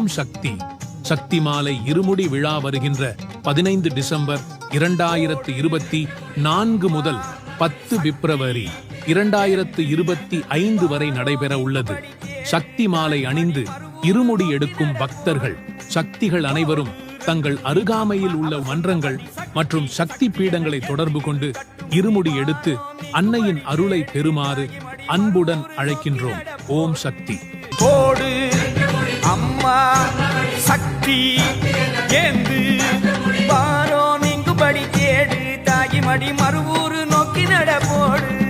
ஓம் சக்தி. சக்தி மாலை இருமுடி விழா வருகின்ற 15 டிசம்பர் 2024 முதல் 10 பிப்ரவரி 2025 வரை நடைபெற உள்ளது. சக்தி மாலை அணிந்து இருமுடி எடுக்கும் பக்தர்கள் சக்திகள் அனைவரும் தங்கள் அருகாமையில் உள்ள மன்றங்கள் மற்றும் சக்தி பீடங்களை தொடர்பு கொண்டு இருமுடி எடுத்து அன்னையின் அருளை பெறுமாறு அன்புடன் அழைக்கின்றோம். ஓம் சக்தி. போடு அம்மா சக்தி ஏந்து வாரோ நீங்குபடி கேடு தாயி மடி மறுவூரு நோக்கி நட போடு.